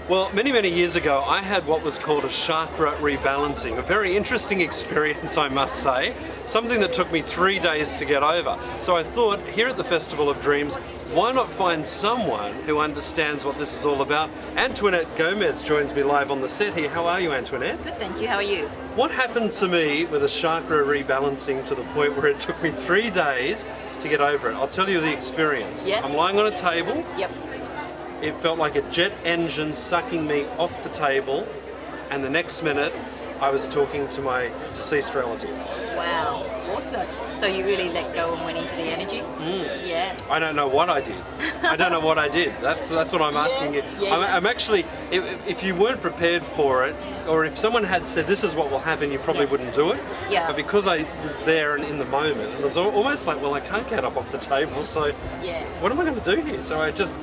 Well, many, many years ago, I had what was called a chakra rebalancing. A very interesting experience, I must say. Something that took me 3 days to get over. So I thought, here at the Festival of Dreams, why not find someone who understands what this is all about? Antoinette Gomez joins me live on the set here. How are you, Antoinette? Good, thank you. How are you? What happened to me with a chakra rebalancing to the point where it took me 3 days to get over it? I'll tell you the experience. Yeah. I'm lying on a table. Yep. It felt like a jet engine sucking me off the table, and the next minute I was talking to my deceased relatives. Wow. Awesome. So you really let go and went into the energy? Yeah. I don't know what I did. I don't know what I did. That's what I'm asking you. Yeah. I'm actually, if you weren't prepared for it, or if someone had said this is what will happen, you probably Yeah. wouldn't do it. Yeah. But because I was there and in the moment, it was almost like, well, I can't get up off the table, so Yeah. what am I going to do here? So I just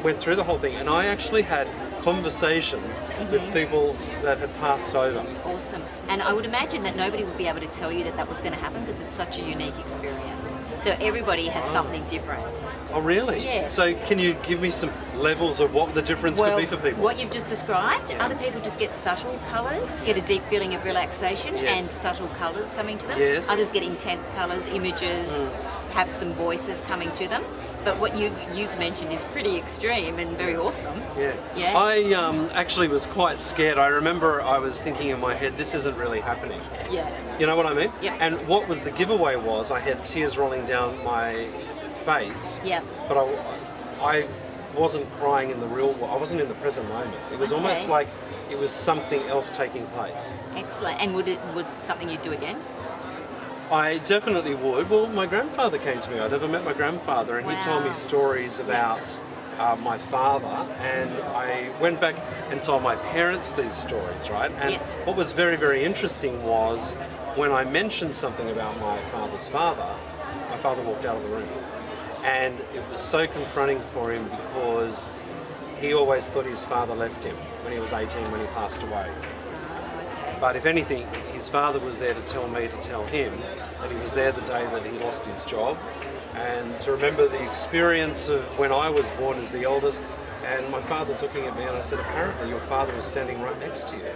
went through the whole thing, and I actually had conversations with people that had passed over. Awesome. And I would imagine that nobody would be able to tell you that that was going to happen because it's such a unique experience. So everybody has something different. Oh, really? Yes. So can you give me some levels of what the difference could be for people? What you've just described, other people just get subtle colours, get a deep feeling of relaxation Yes. and subtle colours coming to them. Yes. Others get intense colours, images, perhaps some voices coming to them. But what you've mentioned is pretty extreme and very awesome. Yeah. Yeah. I actually was quite scared. I remember I was thinking in my head, this isn't really happening. Yeah. You know what I mean? Yeah. And what was the giveaway was I had tears rolling down my face. Yeah. But I wasn't crying in the real world. I wasn't in the present moment. It was almost Okay. like it was something else taking place. Excellent. And was it something you'd do again? I definitely would. Well, my grandfather came to me. I'd never met my grandfather, and he told me Wow. stories about my father, and I went back and told my parents these stories, right? And Yeah. what was very, very interesting was when I mentioned something about my father's father, my father walked out of the room. And it was so confronting for him because he always thought his father left him when he was 18 when he passed away. But if anything, his father was there to tell me to tell him that he was there the day that he lost his job, and to remember the experience of when I was born as the eldest, and my father's looking at me and I said, apparently your father was standing right next to you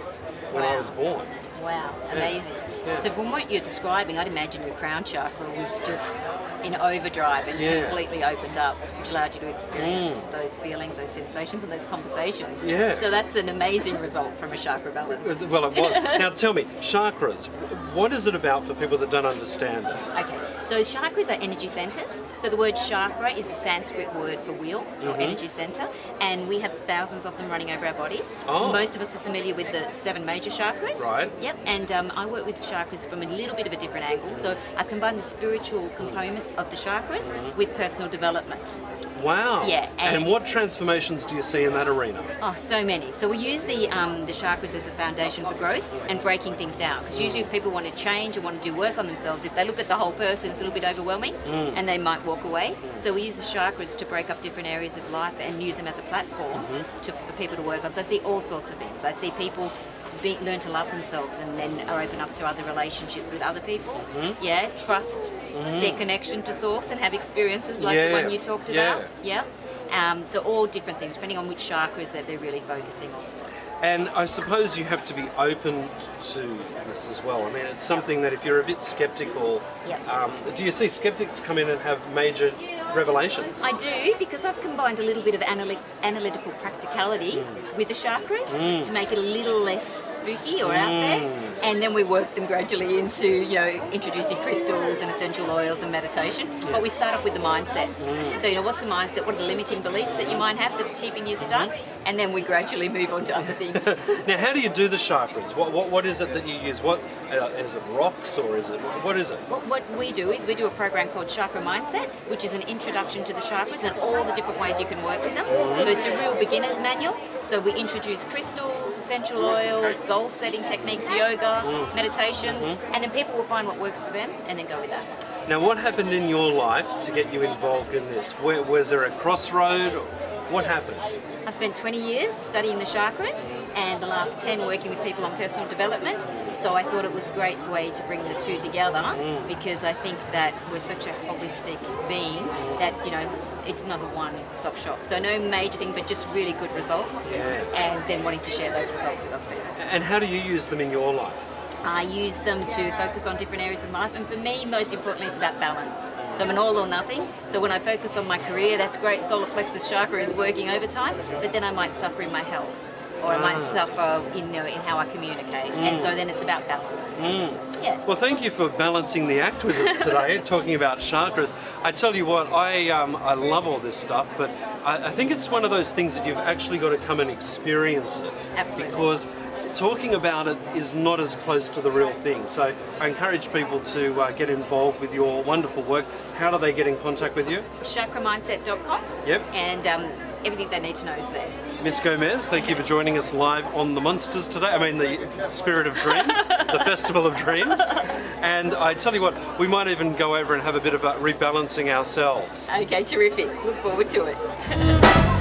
when I Wow. was born. Wow, amazing. Yeah. So from what you're describing, I'd imagine your crown chakra was just in overdrive and Yeah. completely opened up, which allowed you to experience those feelings, those sensations, and those conversations. Yeah. So that's an amazing result from a chakra balance. Well, it was. Now tell me, chakras, what is it about for people that don't understand it? Okay, so chakras are energy centers. So the word chakra is a Sanskrit word for wheel or energy center, and we have thousands of them running over our bodies. Oh. Most of us are familiar with the 7 major chakras. Right. Yep, and I work with chakras from a little bit of a different angle. So I combine the spiritual component of the chakras with personal development. Wow. Yeah, And and- what transformations do you see in that arena? Oh, so many. So we use the chakras as a foundation for growth and breaking things down. Because usually if people want to change and want to do work on themselves, if they look at the whole person, it's a little bit overwhelming and they might walk away. So we use the chakras to break up different areas of life and use them as a platform for people to work on. So I see all sorts of things. I see people learn to love themselves and then are open up to other relationships with other people. Yeah, trust their connection to source and have experiences like the Yeah. one you talked Yeah. about. Yeah. So all different things, depending on which chakras that they're really focusing on. And I suppose you have to be open to this as well. I mean, it's something that if you're a bit skeptical, Yep. do you see skeptics come in and have major revelations? I do, because I've combined a little bit of analytical practicality with the chakras to make it a little less spooky or out there. And then we work them gradually into, introducing crystals and essential oils and meditation. But we start off with the mindset. So, what's the mindset? What are the limiting beliefs that you might have that's keeping you stuck? And then we gradually move on to other things. Now, how do you do the chakras? What is it that you use? What is it? Rocks or is it? What is it? What we do is we do a program called Chakra Mindset, which is an introduction to the chakras and all the different ways you can work with them. So it's a real beginner's manual. So we introduce crystals, essential oils, goal setting techniques, yoga, meditations, and then people will find what works for them and then go with that. Now, what happened in your life to get you involved in this? Was there a crossroad? What happened? I spent 20 years studying the chakras and the last 10 working with people on personal development. So I thought it was a great way to bring the two together because I think that we're such a holistic being that, it's not a one-stop shop. So no major thing, but just really good results and then wanting to share those results with other people. And how do you use them in your life? I use them to focus on different areas of life, and for me, most importantly, it's about balance. So I'm an all or nothing. So when I focus on my career, that's great. Solar plexus chakra is working overtime, but then I might suffer in my health, or I might suffer in how I communicate. And so then it's about balance. Yeah. Well, thank you for balancing the act with us today, talking about chakras. I tell you what, I love all this stuff, but I think it's one of those things that you've actually got to come and experience it. Absolutely. Because talking about it is not as close to the real thing. So I encourage people to get involved with your wonderful work. How do they get in contact with you? Chakramindset.com. Yep. And everything they need to know is there. Miss Gomez, thank you for joining us live on The Monsters today. I mean, the Spirit of Dreams, the Festival of Dreams. And I tell you what, we might even go over and have a bit of a rebalancing ourselves. Okay, terrific. Look forward to it.